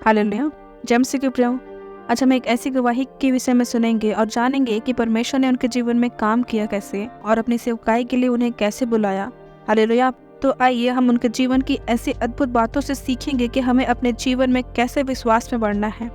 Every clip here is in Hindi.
हालेलुया। जय मसीह के प्रियो, आज हम एक ऐसी गवाही के विषय में सुनेंगे और जानेंगे कि परमेश्वर ने उनके जीवन में काम किया कैसे और अपनी सेवकाई के लिए उन्हें कैसे बुलाया। हालेलुया। तो आइए हम उनके जीवन की ऐसी अद्भुत बातों से सीखेंगे कि हमें अपने जीवन में कैसे विश्वास में बढ़ना है।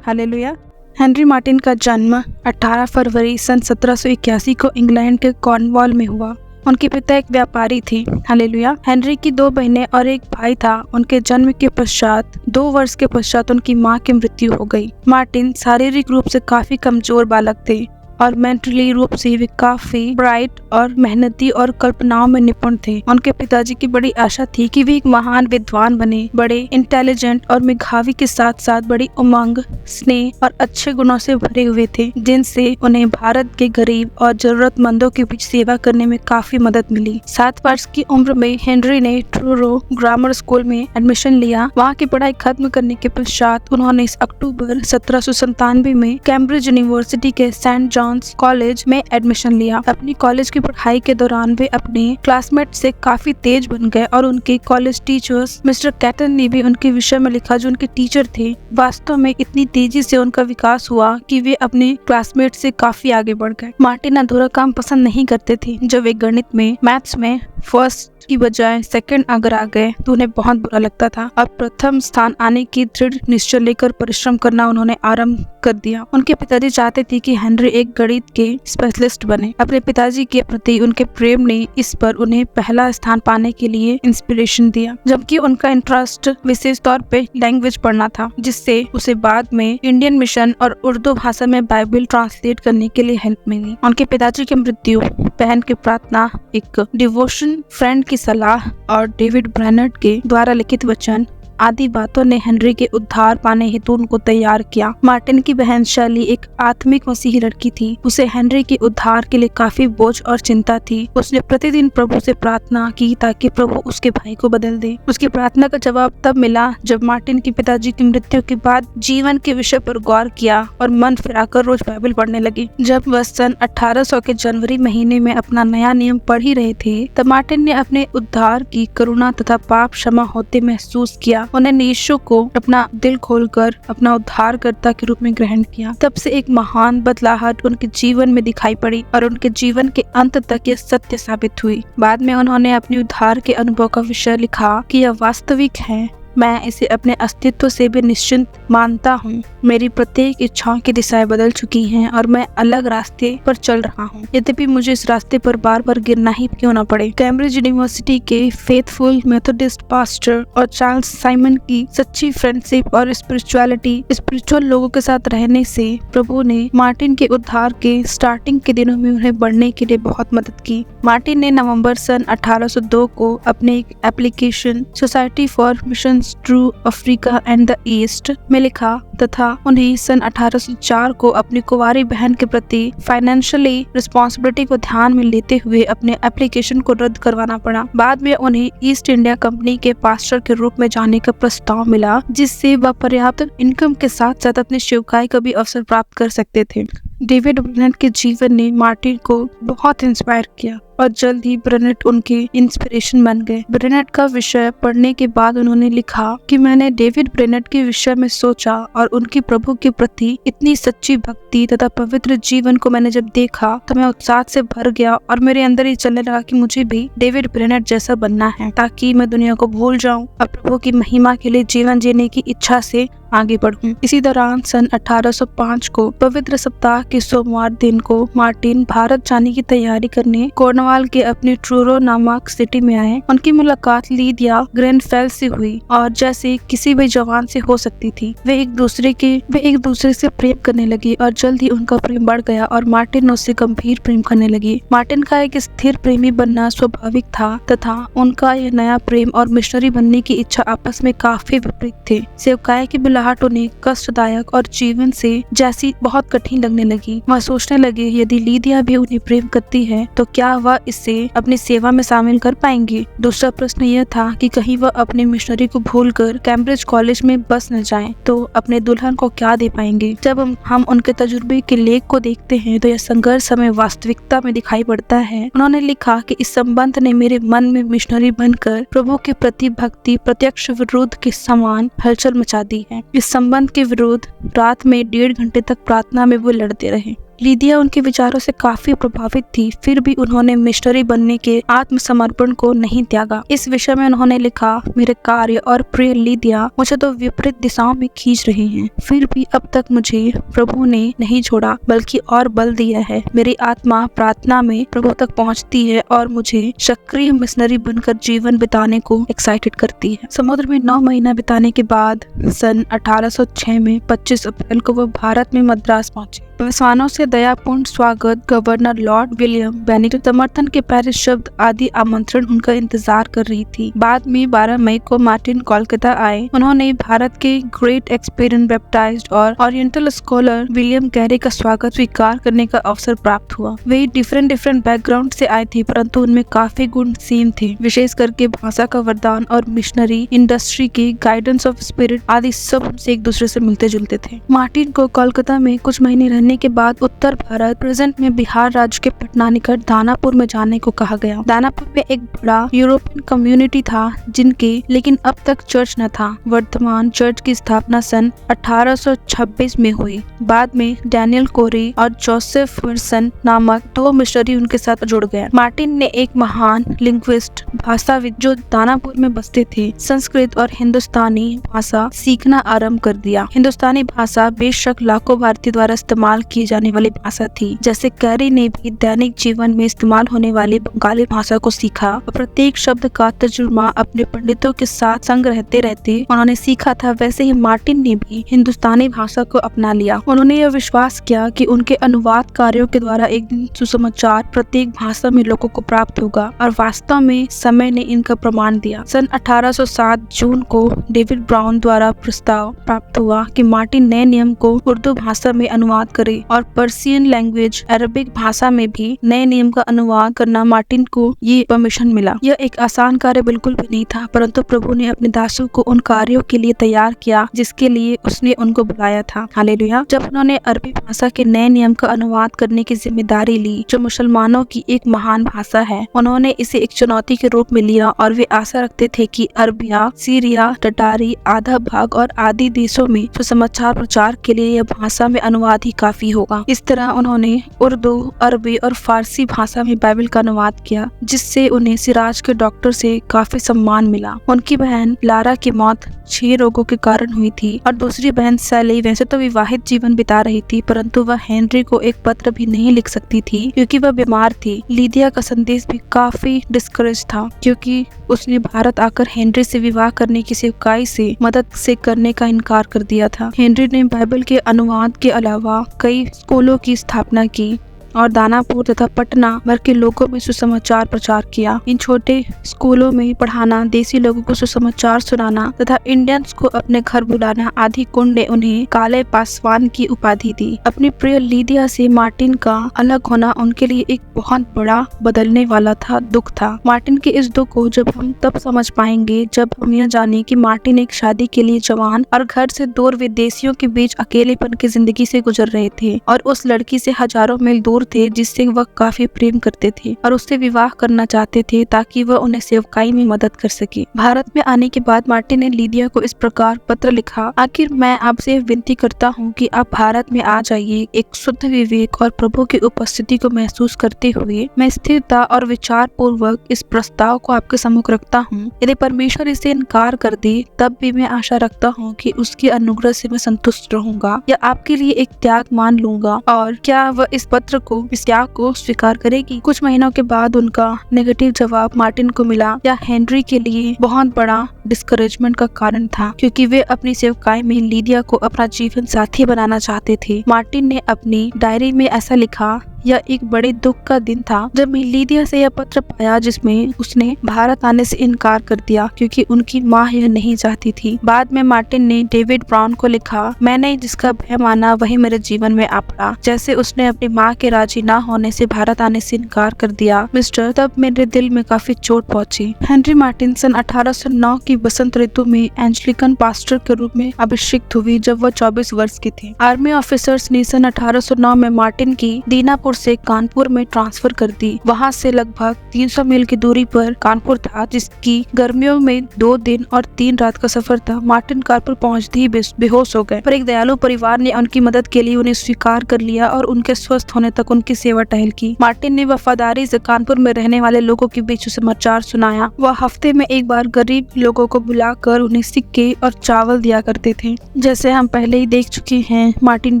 हालेलुया। हेनरी मार्टिन का जन्म 18 फरवरी सन 1781 को इंग्लैंड के कॉर्नवॉल में हुआ। उनके पिता एक व्यापारी थे। हालेलुया। हेनरी की 2 बहनें और एक भाई था। उनके जन्म के पश्चात 2 वर्ष के पश्चात उनकी मां की मृत्यु हो गई। मार्टिन शारीरिक रूप से काफी कमजोर बालक थे और मेंटली रूप से वे काफी ब्राइट और मेहनती और कल्पनाओं में निपुण थे। उनके पिताजी की बड़ी आशा थी कि वे एक महान विद्वान बने, बड़े इंटेलिजेंट और मेधावी के साथ साथ बड़ी उमंग, स्नेह और अच्छे गुणों से भरे हुए थे, जिनसे उन्हें भारत के गरीब और जरूरतमंदों के बीच सेवा करने में काफी मदद मिली। 7 वर्ष की उम्र में हेनरी ने ट्रूरो ग्रामर स्कूल में एडमिशन लिया। वहाँ की पढ़ाई खत्म करने के पश्चात उन्होंने अक्टूबर 1797 में कैम्ब्रिज यूनिवर्सिटी के सेंट जॉन्स कॉलेज में एडमिशन लिया। अपनी कॉलेज की पढ़ाई के दौरान वे अपने क्लासमेट से काफी तेज बन गए और उनके कॉलेज टीचर्स मिस्टर कैटन ने भी उनके विषय में लिखा, जो उनके टीचर थे। वास्तव में इतनी तेजी से उनका विकास हुआ कि वे अपने क्लासमेट से काफी आगे बढ़ गए। मार्टिन अधूरा काम पसंद नहीं करते थे। जब वे गणित में, मैथ्स में फर्स्ट की बजाय सेकंड अगर आ गए तो उन्हें बहुत बुरा लगता था। अब प्रथम स्थान आने की दृढ़ निश्चय लेकर परिश्रम करना उन्होंने आरंभ कर दिया। उनके पिताजी चाहते थे कि हेनरी एक गणित के स्पेशलिस्ट बने। अपने पिताजी के प्रति उनके प्रेम ने इस पर उन्हें पहला स्थान पाने के लिए इंस्पिरेशन दिया, जबकि उनका इंटरेस्ट विशेष तौर पे लैंग्वेज पढ़ना था, जिससे उसे बाद में इंडियन मिशन और उर्दू भाषा में बाइबल ट्रांसलेट करने के लिए हेल्प मिली। उनके पिताजी की मृत्यु, बहन की प्रार्थना, एक डिवोशन, फ्रेंड की सलाह और डेविड ब्रेनेट के द्वारा लिखित वचन आदि बातों ने हेनरी के उद्धार पाने हेतु उनको तैयार किया। मार्टिन की बहन शैली एक आत्मिक मसीही लड़की थी। उसे हेनरी के उद्धार के लिए काफी बोझ और चिंता थी। उसने प्रतिदिन प्रभु से प्रार्थना की ताकि प्रभु उसके भाई को बदल दे। उसकी प्रार्थना का जवाब तब मिला जब मार्टिन के पिताजी की मृत्यु के बाद जीवन के विषय पर गौर किया और मन फिराकर रोज बाइबल पढ़ने लगे। जब वह सन 1800 के जनवरी महीने में अपना नया नियम पढ़ ही रहे थे, तब मार्टिन ने अपने उद्धार की करुणा तथा पाप क्षमा होते महसूस किया। उन्होंने यीशु को अपना दिल खोलकर अपना उद्धारकर्ता के रूप में ग्रहण किया। तब से एक महान बदलाहट उनके जीवन में दिखाई पड़ी और उनके जीवन के अंत तक यह सत्य साबित हुई। बाद में उन्होंने अपने उद्धार के अनुभव का विषय लिखा कि यह वास्तविक है। मैं इसे अपने अस्तित्व से भी निश्चिंत मानता हूँ। मेरी प्रत्येक इच्छाओं की दिशाएं बदल चुकी हैं और मैं अलग रास्ते पर चल रहा हूँ, यद्यपि मुझे इस रास्ते पर बार बार गिरना ही क्यों न पड़े। कैम्ब्रिज यूनिवर्सिटी के फेथफुल मेथोडिस्ट पास्टर और चार्ल्स साइमन की सच्ची फ्रेंडशिप और स्पिरिचुअल लोगों के साथ रहने से प्रभु ने मार्टिन के उद्धार के स्टार्टिंग के दिनों में उन्हें बढ़ने के लिए बहुत मदद की। मार्टिन ने नवंबर सन 1802 को अपने एक application society for mission true Africa and the east में लिखा तथा उन्हें सन 1804 को अपनी कुंवारी बहन के प्रति फाइनेंशियली रिस्पॉन्सिबिलिटी को ध्यान में लेते हुए अपने एप्लीकेशन को रद्द करवाना पड़ा। बाद में उन्हें ईस्ट इंडिया कंपनी के पास्टर के रूप में जाने का प्रस्ताव मिला, जिससे वह पर्याप्त इनकम के साथ साथ अपनी सेवकाई का भी अवसर प्राप्त कर सकते थे। डेविड ब्रेनेट के जीवन ने मार्टिन को बहुत इंस्पायर किया और जल्द ही ब्रेनेट उनके इंस्पिरेशन बन गए। ब्रेनेट का विषय पढ़ने के बाद उन्होंने लिखा कि मैंने डेविड ब्रेनेट के विषय में सोचा और उनकी प्रभु के प्रति इतनी सच्ची भक्ति तथा पवित्र जीवन को मैंने जब देखा तो मैं उत्साह से भर गया और मेरे अंदर ये चलने लगा कि मुझे भी डेविड ब्रेनेट जैसा बनना है, ताकि मैं दुनिया को भूल जाऊं और प्रभु की महिमा के लिए जीवन जीने की इच्छा से आगे बढ़ूं। इसी दौरान सन 1805 को पवित्र सप्ताह के सोमवार दिन को मार्टिन भारत जाने की तैयारी करने कॉर्नवाल के अपने ट्रूरो नामक सिटी में आए। उनकी मुलाकात लीडिया ग्रेनफेल से हुई और जैसे किसी भी जवान से हो सकती थी, वे एक दूसरे से प्रेम करने लगे और जल्द ही उनका प्रेम बढ़ गया और मार्टिन उससे गंभीर प्रेम करने लगी। मार्टिन का एक स्थिर प्रेमी बनना स्वाभाविक था तथा उनका यह नया प्रेम और मिशनरी बनने की इच्छा आपस में काफी विपरीत थे। सेवकाई की उन्हें कष्टदायक और जीवन से जैसी बहुत कठिन लगने लगी। वह सोचने लगे, यदि लीडिया भी उन्हें प्रेम करती है तो क्या वह वह इसे अपनी सेवा में शामिल कर पाएंगे। दूसरा प्रश्न यह था कि कहीं वह अपने मिशनरी को भूलकर कैम्ब्रिज कॉलेज में बस न जाएं, तो अपने दुल्हन को क्या दे पाएंगे। जब हम उनके तजुर्बे के लेख को देखते हैं तो यह संघर्ष हमें वास्तविकता में दिखाई पड़ता है। उन्होंने लिखा कि इस संबंध ने मेरे मन में मिशनरी बनकर प्रभु के प्रति भक्ति प्रत्यक्ष विरोध के समान हलचल मचा दी है। इस संबंध के विरोध रात में 1.5 घंटे तक प्रार्थना में वो लड़ते रहे। लीदिया उनके विचारों से काफी प्रभावित थी, फिर भी उन्होंने मिशनरी बनने के आत्मसमर्पण को नहीं त्यागा। इस विषय में उन्होंने लिखा, मेरे कार्य और प्रिय लीदिया मुझे तो विपरीत दिशाओं में खींच रहे हैं, फिर भी अब तक मुझे प्रभु ने नहीं छोड़ा बल्कि और बल दिया है। मेरी आत्मा प्रार्थना में प्रभु तक पहुंचती है और मुझे सक्रिय मिशनरी बनकर जीवन बिताने को एक्साइटेड करती है। समुद्र में 9 महीना बिताने के बाद सन 1806 में 25 अप्रैल को वह भारत में मद्रास पहुंचे। मेहमानों से दयापूर्ण स्वागत, गवर्नर लॉर्ड विलियम बेनिंगटन, समर्थन के पहले शब्द आदि आमंत्रण उनका इंतजार कर रही थी। बाद में 12 मई को मार्टिन कोलकाता आए। उन्होंने भारत के ग्रेट एक्सपीरियंस बैप्टाइज्ड और ओरिएंटल स्कॉलर विलियम कैरी का स्वागत स्वीकार करने का अवसर प्राप्त हुआ। वे डिफरेंट बैकग्राउंड से आए थे, परंतु उनमें काफी गुण सेम थे, विशेष करके भाषा का वरदान और मिशनरी इंडस्ट्री के गाइडेंस ऑफ स्पिरिट आदि सब उनसे एक दूसरे से मिलते जुलते थे। मार्टिन को कोलकाता में कुछ महीने रहने के बाद उत्तर भारत प्रेजेंट में बिहार राज्य के पटना निकट दानापुर में जाने को कहा गया। दानापुर में एक बड़ा यूरोपियन कम्युनिटी था जिनके लेकिन अब तक चर्च न था। वर्तमान चर्च की स्थापना सन 1826 में हुई। बाद में डैनियल कोरी और जोसेफ विल्सन नामक 2 मिशनरी उनके साथ जुड़ गए। मार्टिन ने एक महान लिंग्विस्ट भाषाविद जो दानापुर में बसते थे संस्कृत और हिंदुस्तानी भाषा सीखना आरंभ कर दिया। हिंदुस्तानी भाषा बेशक लाखों भारतीय द्वारा इस्तेमाल की जाने वाली भाषा थी। जैसे कैरी ने भी दैनिक जीवन में इस्तेमाल होने वाली बंगाली भाषा को सीखा और प्रत्येक शब्द का तर्जुमा अपने पंडितों के साथ संग रहते रहते उन्होंने सीखा था, वैसे ही मार्टिन ने भी हिंदुस्तानी भाषा को अपना लिया। उन्होंने यह विश्वास किया कि उनके अनुवाद कार्यों के द्वारा एक दिन सुसमाचार प्रत्येक भाषा में लोगों को प्राप्त होगा और वास्तव में समय ने इनका प्रमाण दिया। सन 1807 जून को डेविड ब्राउन द्वारा प्रस्ताव प्राप्त हुआ कि मार्टिन नए नियम को उर्दू भाषा में अनुवाद करे और पर्शियन लैंग्वेज अरबिक भाषा में भी नए नियम का अनुवाद करना। मार्टिन को ये परमिशन मिला। यह एक आसान कार्य बिल्कुल भी नहीं था, परंतु प्रभु ने अपने दासों को उन कार्यों के लिए तैयार किया जिसके लिए उसने उनको बुलाया था। हालेलुया। जब उन्होंने अरबी भाषा के नए नियम का अनुवाद करने की जिम्मेदारी ली, जो मुसलमानों की एक महान भाषा है, उन्होंने इसे एक चुनौती के रूप में लिया और वे आशा रखते थे कि अरबिया, सीरिया, टटारी, आधा भाग और आदि देशों में सुसमाचार प्रचार के लिए यह भाषा में अनुवाद ही काफी होगा। इस तरह उन्होंने उर्दू, अरबी और फारसी भाषा में बाइबल का अनुवाद किया, जिससे उन्हें सिराज के डॉक्टर से काफी सम्मान मिला। उनकी बहन लारा की मौत 6 रोगों के कारण हुई थी और दूसरी बहन सैली वैसे तो विवाहित जीवन बिता रही थी, परंतु वह हेनरी को एक पत्र भी नहीं लिख सकती थी क्योंकि वह बीमार थी। लीदिया का संदेश भी काफी डिस्करेज था क्योंकि उसने भारत आकर हेनरी से विवाह करने की सेवकाई से मदद से करने का इनकार कर दिया था। हेनरी ने बाइबल के अनुवाद के अलावा कई स्कूलों की स्थापना की और दानापुर तथा पटना भर के लोगों में सुसमाचार प्रचार किया। इन छोटे स्कूलों में पढ़ाना, देसी लोगों को सुसमाचार सुनाना तथा इंडियंस को अपने घर बुलाना आदि गुण ने उन्हें काले पासवान की उपाधि दी। अपनी प्रिय लीदिया से मार्टिन का अलग होना उनके लिए एक बहुत बड़ा बदलने वाला था दुख था। मार्टिन के इस दुख को जब हम तब समझ पाएंगे जब हम यह जाने कि मार्टिन एक शादी के लिए जवान और घर से दूर विदेशियों के बीच अकेलेपन की जिंदगी से गुजर रहे थे और उस लड़की से हजारों मील दूर थे जिससे वह काफी प्रेम करते थे और उससे विवाह करना चाहते थे ताकि वह उन्हें सेवकाई में मदद कर सके। भारत में आने के बाद मार्टिन ने लीदिया को इस प्रकार पत्र लिखा, आखिर मैं आपसे विनती करता हूँ कि आप भारत में आ जाइए। एक शुद्ध विवेक और प्रभु की उपस्थिति को महसूस करते हुए मैं स्थिरता और विचार पूर्वक इस प्रस्ताव को आपके सम्मुख रखता हूँ। यदि परमेश्वर इसे इनकार कर दे तब भी मैं आशा रखता हूँ कि उसके अनुग्रह से मैं संतुष्ट रहूंगा या आपके लिए एक त्याग मान लूंगा। और क्या वह इस पत्र को, इस त्याग को स्वीकार करेगी? कुछ महीनों के बाद उनका नेगेटिव जवाब मार्टिन को मिला। यह हेनरी के लिए बहुत बड़ा डिस्करेजमेंट का कारण था क्योंकि वे अपनी सेवकाई में लीदिया को अपना जीवन साथी बनाना चाहते थे। मार्टिन ने अपनी डायरी में ऐसा लिखा, यह एक बड़े दुख का दिन था जब लीदिया से यह पत्र पाया जिसमें उसने भारत आने से इनकार कर दिया क्योंकि उनकी माँ यह नहीं चाहती थी। बाद में मार्टिन ने डेविड ब्राउन को लिखा, मैंने जिसका भय माना वही मेरे जीवन में आ पड़ा। जैसे उसने अपनी माँ के राजी ना होने से भारत आने से इनकार कर दिया मिस्टर, तब मेरे दिल में काफी चोट पहुंची। हेनरी मार्टिन सन 1809 की बसंत ऋतु में एंग्लिकन पास्टर के रूप में अभिषिक्त हुई जब वह 24 वर्ष की थी। आर्मी ऑफिसर्स ने सन 1809 में मार्टिन की दीनापुर से कानपुर में ट्रांसफर कर दी। वहां से लगभग 300 मील की दूरी पर कानपुर था, जिसकी गर्मियों में 2 दिन और 3 रात का सफर था। मार्टिन कानपुर पहुंचते ही बेहोश हो गए, पर एक दयालु परिवार ने उनकी मदद के लिए उन्हें स्वीकार कर लिया और उनके स्वस्थ होने तक उनकी सेवा टहल की। मार्टिन ने वफादारी से कानपुर में रहने वाले लोगों के बीच समाचार सुनाया। वह हफ्ते में एक बार गरीब लोगों को बुलाकर उन्हें सिक्के और चावल दिया करते थे। जैसे हम पहले ही देख चुके हैं, मार्टिन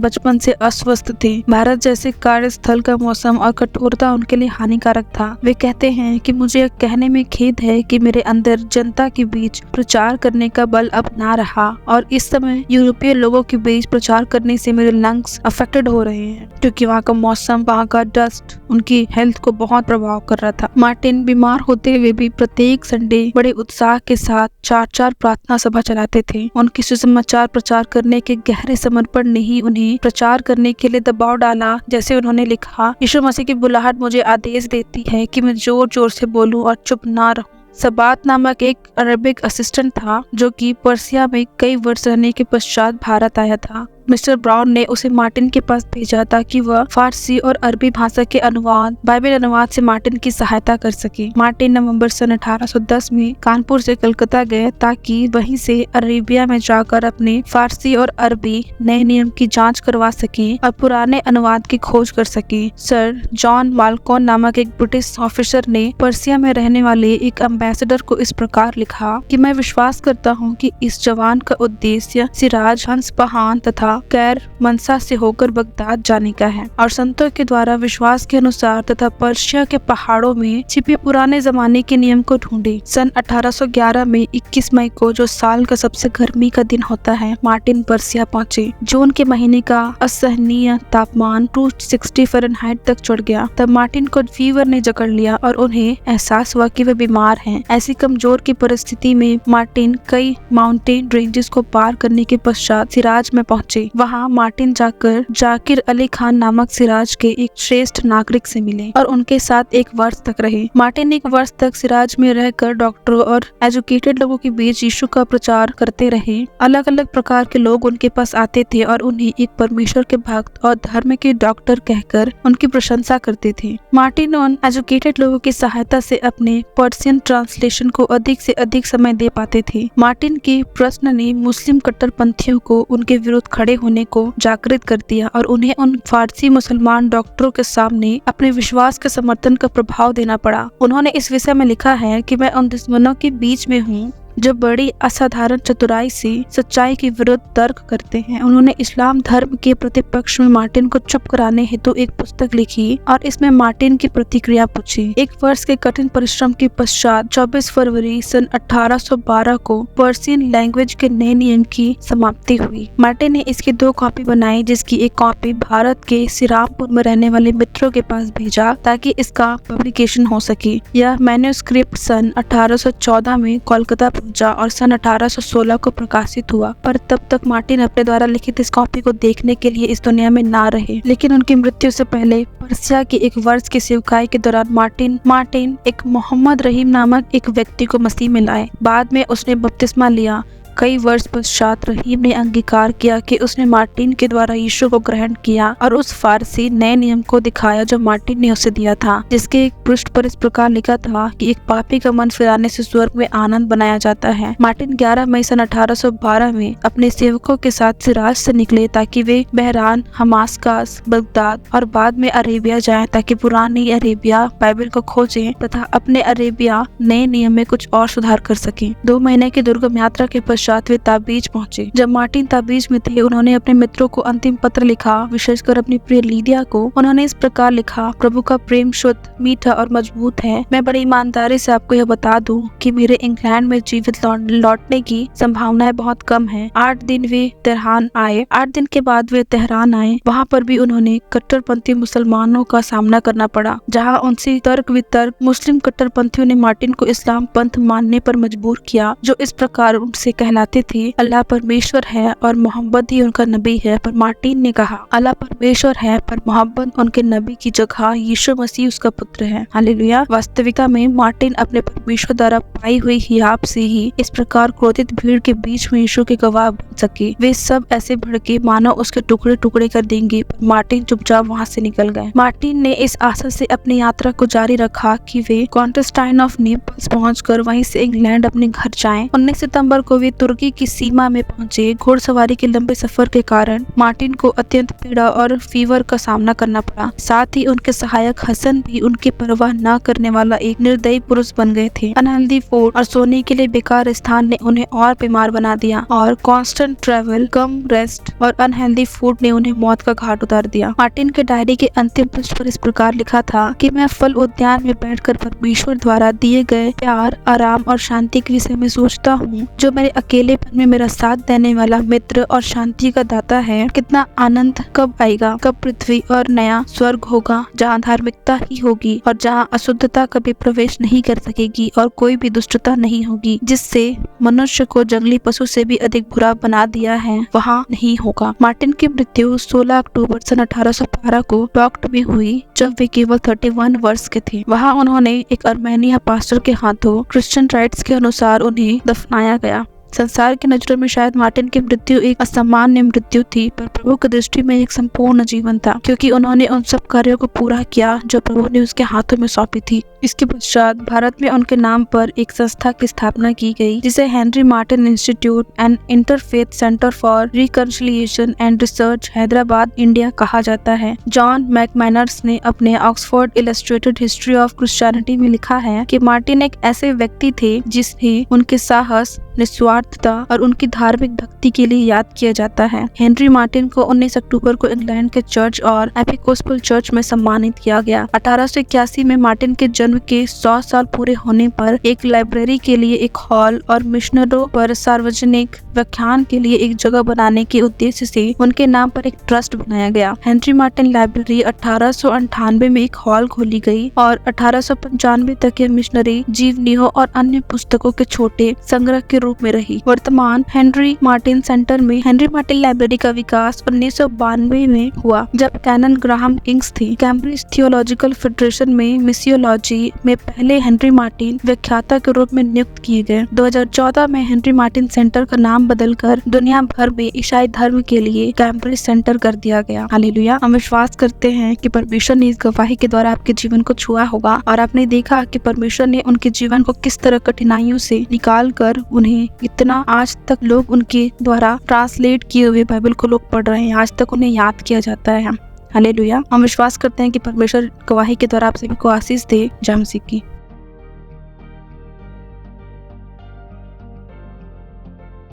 बचपन से अस्वस्थ थे। भारत जैसे कार्यस्थल का मौसम और कठोरता उनके लिए हानिकारक था। वे कहते हैं कि मुझे कहने में खेद है कि मेरे अंदर जनता के बीच प्रचार करने का बल अब ना रहा और इस समय यूरोपीय लोगों के बीच प्रचार करने से मेरे लंग्स अफेक्टेड हो रहे हैं क्योंकि वहाँ का मौसम, वहाँ का डस्ट उनकी हेल्थ को बहुत प्रभाव कर रहा था। मार्टिन बीमार होते हुए भी प्रत्येक संडे बड़े उत्साह के साथ 4 प्रार्थना सभा चलाते थे। उनके सुसमाचार प्रचार करने के गहरे समर्पण ने ही उन्हें प्रचार करने के लिए दबाव डाला। जैसे उन्होंने लिखा, यीशु मसीह की बुलाहट मुझे आदेश देती है कि मैं जोर जोर से बोलूं और चुप ना रहूं। सबात नामक एक अरबिक असिस्टेंट था जो कि पर्सिया में कई वर्ष रहने के पश्चात भारत आया था। मिस्टर ब्राउन ने उसे मार्टिन के पास भेजा ताकि वह फारसी और अरबी भाषा के अनुवाद, बाइबल अनुवाद से मार्टिन की सहायता कर सके। मार्टिन नवंबर सन 1810 में कानपुर से कलकत्ता गए ताकि वहीं से अरेबिया में जाकर अपने फारसी और अरबी नए नियम की जांच करवा सके और पुराने अनुवाद की खोज कर सके। सर जॉन माल्कोन नामक एक ब्रिटिश ऑफिसर ने पर्सिया में रहने वाले एक एम्बेसडर को इस प्रकार लिखा कि मैं विश्वास करता हूँ कि इस जवान का उद्देश्य सिराज, हंसपहान तथा कैर मनसा से होकर बगदाद जाने का है और संतों के द्वारा विश्वास के अनुसार तथा पर्शिया के पहाड़ों में छिपे पुराने जमाने के नियम को ढूंढे। सन 1811 में 21 मई को, जो साल का सबसे गर्मी का दिन होता है, मार्टिन पर्सिया पहुंचे। जून के महीने का असहनीय तापमान 260 फ़ारेनहाइट तक चढ़ गया। तब मार्टिन को फीवर ने जकड़ लिया और उन्हें एहसास हुआ कि वे बीमार हैं। ऐसी कमजोर की परिस्थिति में मार्टिन कई माउंटेन रेंजेस को पार करने के पश्चात सिराज में पहुंचे। वहां मार्टिन जाकर जाकिर अली खान नामक सिराज के एक श्रेष्ठ नागरिक से मिले और उनके साथ 1 वर्ष तक रहे। मार्टिन 1 वर्ष तक सिराज में रहकर डॉक्टरों और एजुकेटेड लोगों के बीच यीशु का प्रचार करते रहे। अलग अलग प्रकार के लोग उनके पास आते थे और उन्हें एक परमेश्वर के भक्त और धर्म के डॉक्टर कहकर उनकी प्रशंसा करते थे। मार्टिन उन एजुकेटेड लोगों की सहायता से अपने पर्सियन ट्रांसलेशन को अधिक से अधिक समय दे पाते थे। मार्टिन के प्रश्न ने मुस्लिम कट्टरपंथियों को उनके विरुद्ध खड़े होने को जागृत कर दिया और उन्हें उन फारसी मुसलमान डॉक्टरों के सामने अपने विश्वास के समर्थन का प्रभाव देना पड़ा। उन्होंने इस विषय में लिखा है कि मैं उन दुश्मनों के बीच में हूँ जो बड़ी असाधारण चतुराई से सच्चाई के विरुद्ध तर्क करते हैं। उन्होंने इस्लाम धर्म के प्रतिपक्ष में मार्टिन को चुप कराने हेतु एक पुस्तक लिखी और इसमें मार्टिन की प्रतिक्रिया पूछी। 1 वर्ष के कठिन परिश्रम के पश्चात 24 फरवरी सन 1812 को पर्सियन लैंग्वेज के नए नियम की समाप्ति हुई। मार्टिन ने इसकी 2 कॉपी बनाई, जिसकी एक कॉपी भारत के श्रीरामपुर में रहने वाले मित्रों के पास भेजा ताकि इसका पब्लिकेशन हो सके। यह मैन्यूस्क्रिप्ट सन 1814 में कोलकाता और सन 1816 को प्रकाशित हुआ, पर तब तक मार्टिन अपने द्वारा लिखित इस कॉपी को देखने के लिए इस दुनिया में ना रहे। लेकिन उनकी मृत्यु से पहले पर्सिया की 1 वर्ष की सेवकाई के दौरान मार्टिन एक मोहम्मद रहीम नामक एक व्यक्ति को मसीह में लाए। बाद में उसने बपतिस्मा लिया। कई वर्ष पश्चात रहीम ने अंगीकार किया कि उसने मार्टिन के द्वारा यीशु को ग्रहण किया और उस फारसी नए नियम को दिखाया जो मार्टिन ने उसे दिया था, जिसके एक पृष्ठ पर इस प्रकार लिखा था कि एक पापी का मन फिराने से स्वर्ग में आनंद बनाया जाता है। मार्टिन 11 मई सन 1812 में अपने सेवकों के साथ सिराज से निकले ताकि वे बहरान, हमास्कास, बगदाद और बाद में अरेबिया जाएं ताकि पुरानी अरेबिया बाइबल को खोजें तथा अपने अरेबिया नए नियम में कुछ और सुधार कर सकें। 2 महीने की दुर्गम यात्रा के पश्चात वे ताबीज पहुंचे। जब मार्टिन ताबीज में थे, उन्होंने अपने मित्रों को अंतिम पत्र लिखा, विशेषकर अपनी प्रिय लीडिया को। उन्होंने इस प्रकार लिखा, प्रभु का प्रेम शुद्ध, मीठा और मजबूत है। मैं बड़ी ईमानदारी से आपको यह बता दूं कि मेरे इंग्लैंड में जीवित लौटने की संभावनाएं बहुत कम है। 8 दिन वे तेहरान आए। 8 दिन के बाद वे तेहरान आए। वहाँ पर भी उन्होंने कट्टरपंथी मुसलमानों का सामना करना पड़ा, जहाँ उनसे तर्क वितर्क मुस्लिम कट्टरपंथियों ने मार्टिन को इस्लाम पंथ मानने पर मजबूर किया, जो इस प्रकार उनसे कहलाते थे, अल्लाह परमेश्वर है और मोहम्मद ही उनका नबी है। पर मार्टिन ने कहा, अल्लाह परमेश्वर है पर मोहम्मद उनके नबी की जगह यीशु मसीह उसका पुत्र है। हालेलुया। वास्तविकता में मार्टिन अपने परमेश्वर द्वारा पाई हुई हियाब से ही इस प्रकार क्रोधित भीड़ के बीच में यीशु के गवाह बन सके। वे सब ऐसे भड़के मानो उसके टुकड़े टुकड़े कर देंगे, पर मार्टिन चुपचाप वहाँ से निकल गए। मार्टिन ने इस आशा से अपनी यात्रा को जारी रखा कि वे कॉन्स्टेंटाइन ऑफ नेपल्स पहुंचकर वहीं से इंग्लैंड अपने घर जाएं। 19 सितंबर को वे तुर्की की सीमा में पहुंचे। घुड़सवारी के लंबे सफर के कारण मार्टिन को अत्यंत पीड़ा और फीवर का सामना करना पड़ा। साथ ही उनके सहायक हसन भी उनकी परवाह न करने वाला एक निर्दयी पुरुष बन गए थे। अनहेल्दी फूड और सोने के लिए बेकार स्थान ने उन्हें और बीमार बना दिया और कांस्टेंट ट्रैवल, कम रेस्ट और अनहेल्दी फूड ने उन्हें मौत का घाट उतार दिया। मार्टिन के डायरी के अंतिम पृष्ठ पर इस प्रकार लिखा था कि मैं फल उद्यान में बैठकर परमेश्वर द्वारा दिए गए प्यार, आराम और शांति के विषय में सोचता हूँ, जो मेरे अकेलेपन में मेरा साथ देने वाला मित्र और शांति का दाता है। कितना आनंद कब आएगा, कब पृथ्वी और नया स्वर्ग होगा, जहाँ धार्मिकता ही होगी और जहाँ अशुद्धता कभी प्रवेश नहीं कर सकेगी और कोई भी दुष्टता नहीं होगी, जिससे मनुष्य को जंगली पशु से भी अधिक बुरा बना दिया है, वहाँ नहीं होगा। मार्टिन की मृत्यु 16 अक्टूबर सन 1812 को डॉक्ट में हुई, जब वे केवल 31 वर्ष के थे। वहाँ उन्होंने एक अर्मेनिया पास्टर के हाथों क्रिश्चियन राइट्स के अनुसार उन्हें दफनाया गया। संसार की नजरों में शायद मार्टिन की मृत्यु एक असामान्य मृत्यु थी, पर प्रभु की दृष्टि में एक संपूर्ण जीवन था, क्योंकि उन्होंने उन सब कार्यों को पूरा किया जो प्रभु ने उसके हाथों में सौंपी थी। इसके पश्चात भारत में उनके नाम पर एक संस्था की स्थापना की गई, जिसे Henry Martin institute and interfaith centre for reconciliation and research, Hyderabad, India कहा जाता है। जॉन मैकमैनर्स ने अपने Oxford illustrated history of Christianity में लिखा है कि मार्टिन एक ऐसे व्यक्ति थे जिसने उनके साहस, निस्वार्थता और उनकी धार्मिक भक्ति के लिए याद किया जाता है। हेनरी मार्टिन को 19 अक्टूबर को इंग्लैंड के चर्च और एपिस्कोपल चर्च में सम्मानित किया गया। 1881 में मार्टिन के जन्म के 100 साल पूरे होने पर एक लाइब्रेरी के लिए एक हॉल और मिशनरों पर सार्वजनिक व्याख्यान के लिए एक जगह बनाने के उद्देश्य से उनके नाम पर एक ट्रस्ट बनाया गया। हेनरी मार्टिन लाइब्रेरी 1898 में एक हॉल खोली गई और 1895 तक यह मिशनरी जीवनियों और अन्य पुस्तकों के छोटे संग्रह के रूप में रही। वर्तमान हेनरी मार्टिन सेंटर में हेनरी मार्टिन लाइब्रेरी का विकास 1992 में हुआ, जब कैनन ग्राहम किंग्स थे। कैम्ब्रिज थियोलॉजिकल फेडरेशन में मिसियोलॉजी में पहले हेनरी मार्टिन व्याख्याता के रूप में नियुक्त किए गए। 2014 में हेनरी मार्टिन सेंटर का नाम बदलकर दुनिया भर में ईसाई धर्म के लिए कैम्ब्रिज सेंटर कर दिया गया। हालेलुया। हम विश्वास करते हैं कि परमेश्वर ने इस गवाही के द्वारा आपके जीवन को छुआ होगा और आपने देखा कि परमेश्वर ने उनके जीवन को किस तरह कठिनाइयों से निकाल कर उन्हें इतना आज तक लोग उनके द्वारा ट्रांसलेट किए हुए बाइबल को लोग पढ़ रहे हैं, आज तक उन्हें याद किया जाता है। हालेलुया। हम विश्वास करते हैं कि परमेश्वर गवाही के द्वारा आप सभी को आशीष दे। जय मसीह की।